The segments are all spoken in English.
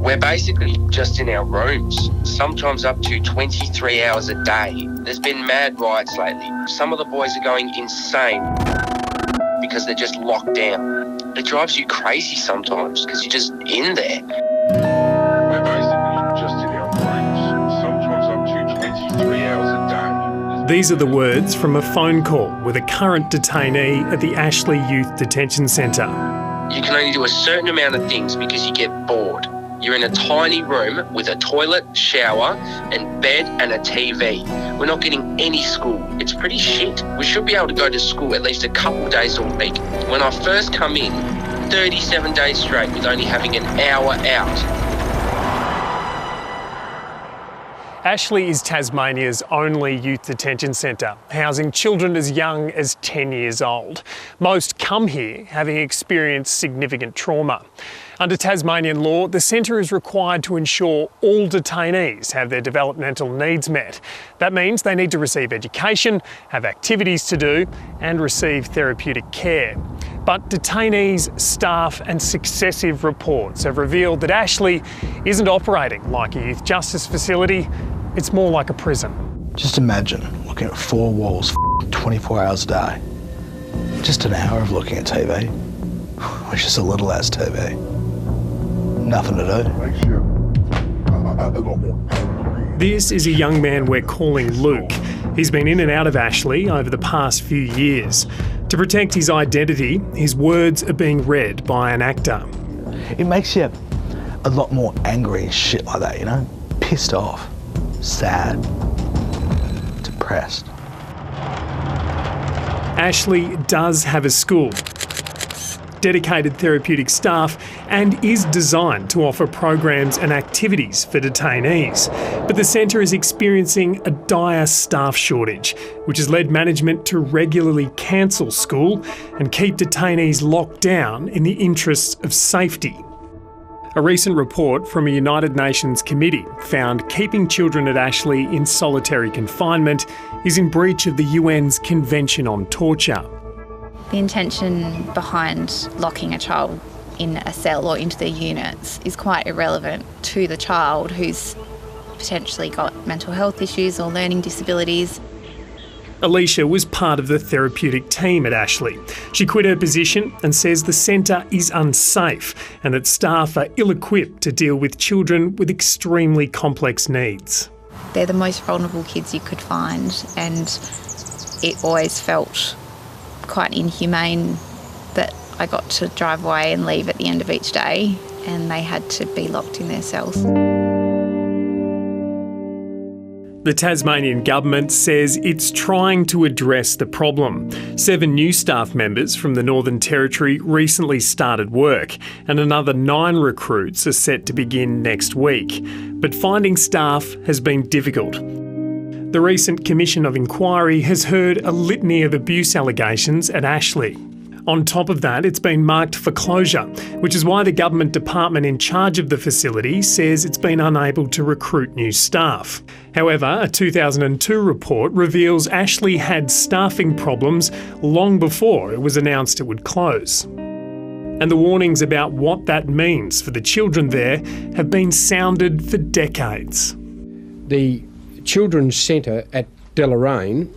We're basically just in our rooms, sometimes up to 23 hours a day. There's been mad riots lately. Some of the boys are going insane because they're just locked down. It drives you crazy sometimes because you're just in there. We're basically just in our rooms, sometimes up to 23 hours a day. These are the words from a phone call with a current detainee at the Ashley Youth Detention Centre. You can only do a certain amount of things because you get bored. You're in a tiny room with a toilet, shower and bed and a TV. We're not getting any school. It's pretty shit. We should be able to go to school at least a couple days a week. When I first come in, 37 days straight with only having an hour out. Ashley is Tasmania's only youth detention centre, housing children as young as 10 years old. Most come here having experienced significant trauma. Under Tasmanian law, the centre is required to ensure all detainees have their developmental needs met. That means they need to receive education, have activities to do and receive therapeutic care. But detainees, staff and successive reports have revealed that Ashley isn't operating like a youth justice facility, it's more like a prison. Just imagine looking at four walls 24 hours a day. Just an hour of looking at TV, which is a little as TV. Nothing to do. This is a young man we're calling Luke. He's been in and out of Ashley over the past few years. To protect his identity, his words are being read by an actor. It makes you a lot more angry and shit like that, you know? Pissed off, sad, depressed. Ashley does have a school, dedicated therapeutic staff and is designed to offer programs and activities for detainees. But the centre is experiencing a dire staff shortage, which has led management to regularly cancel school and keep detainees locked down in the interests of safety. A recent report from a United Nations committee found keeping children at Ashley in solitary confinement is in breach of the UN's Convention on Torture. The intention behind locking a child in a cell or into their units is quite irrelevant to the child who's potentially got mental health issues or learning disabilities. Alicia was part of the therapeutic team at Ashley. She quit her position and says the centre is unsafe and that staff are ill-equipped to deal with children with extremely complex needs. They're the most vulnerable kids you could find, and it always felt quite inhumane that I got to drive away and leave at the end of each day and they had to be locked in their cells. The Tasmanian government says it's trying to address the problem. 7 new staff members from the Northern Territory recently started work and another 9 recruits are set to begin next week. But finding staff has been difficult. The recent Commission of Inquiry has heard a litany of abuse allegations at Ashley. On top of that, it's been marked for closure, which is why the government department in charge of the facility says it's been unable to recruit new staff. However, a 2002 report reveals Ashley had staffing problems long before it was announced it would close. And the warnings about what that means for the children there have been sounded for decades. The Children's Centre at Deloraine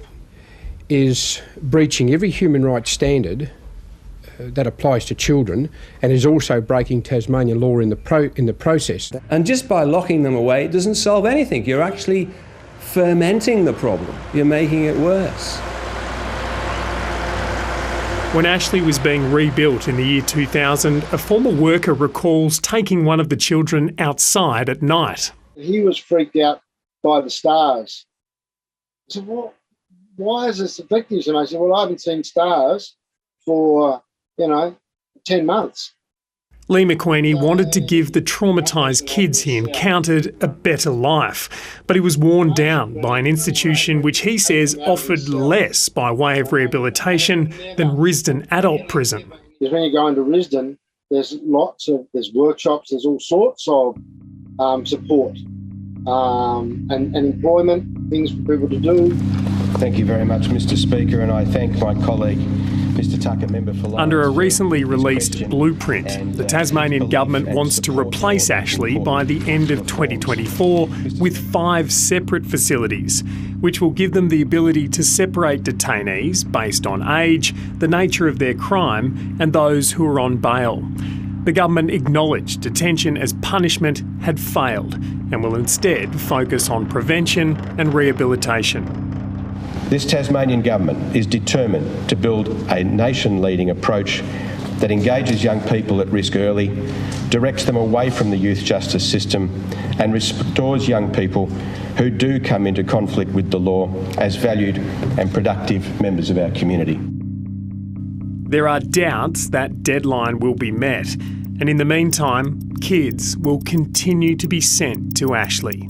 is breaching every human rights standard that applies to children and is also breaking Tasmanian law in the process. And just by locking them away, it doesn't solve anything. You're actually fermenting the problem. You're making it worse. When Ashley was being rebuilt in the year 2000, a former worker recalls taking one of the children outside at night. He was freaked out by the stars. I said, well, why is this affecting you? And I said, well, I haven't seen stars for, 10 months. Lee McQueenie wanted to give the traumatised kids he encountered a better life, but he was worn down by an institution which he says offered less by way of rehabilitation than Risdon Adult Prison. Because when you go into Risdon, there's workshops, there's all sorts of support and employment, things for people to do. Thank you very much, Mr Speaker, and I thank my colleague, Mr Tucker, member for Lyons. Under a recently released blueprint, the Tasmanian government wants to replace Ashley by the end of 2024 with 5 separate facilities, which will give them the ability to separate detainees based on age, the nature of their crime, and those who are on bail. The government acknowledged detention as punishment had failed and will instead focus on prevention and rehabilitation. This Tasmanian government is determined to build a nation-leading approach that engages young people at risk early, directs them away from the youth justice system, and restores young people who do come into conflict with the law as valued and productive members of our community. There are doubts that deadline will be met, and in the meantime, kids will continue to be sent to Ashley.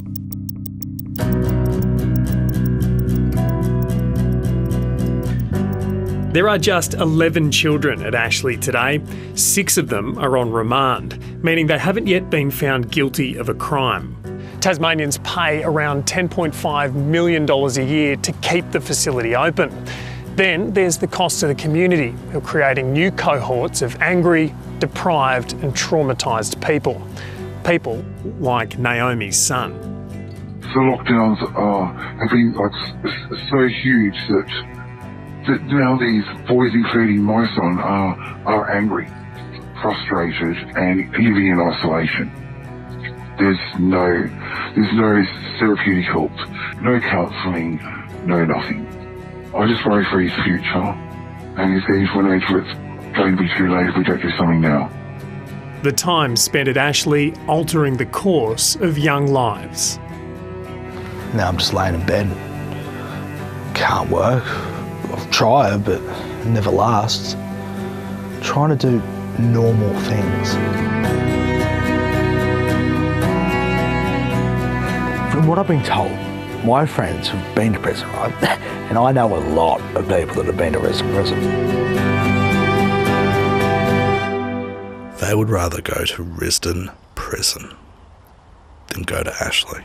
There are just 11 children at Ashley today. 6 of them are on remand, meaning they haven't yet been found guilty of a crime. Tasmanians pay around $10.5 million a year to keep the facility open. Then there's the cost to the community of creating new cohorts of angry, deprived and traumatised people. People like Naomi's son. The lockdowns have been so huge that now these boys, including my son, are angry, frustrated and living in isolation. There's no therapeutic help, no counselling, no nothing. I just worry for his future, and he's getting to an age where it's going to be too late if we don't do something now. The time spent at Ashley altering the course of young lives. Now I'm just laying in bed. Can't work. I'll try, but it never lasts. Trying to do normal things. From what I've been told, my friends have been to prison, right? And I know a lot of people that have been to prison. They would rather go to Risdon Prison than go to Ashley.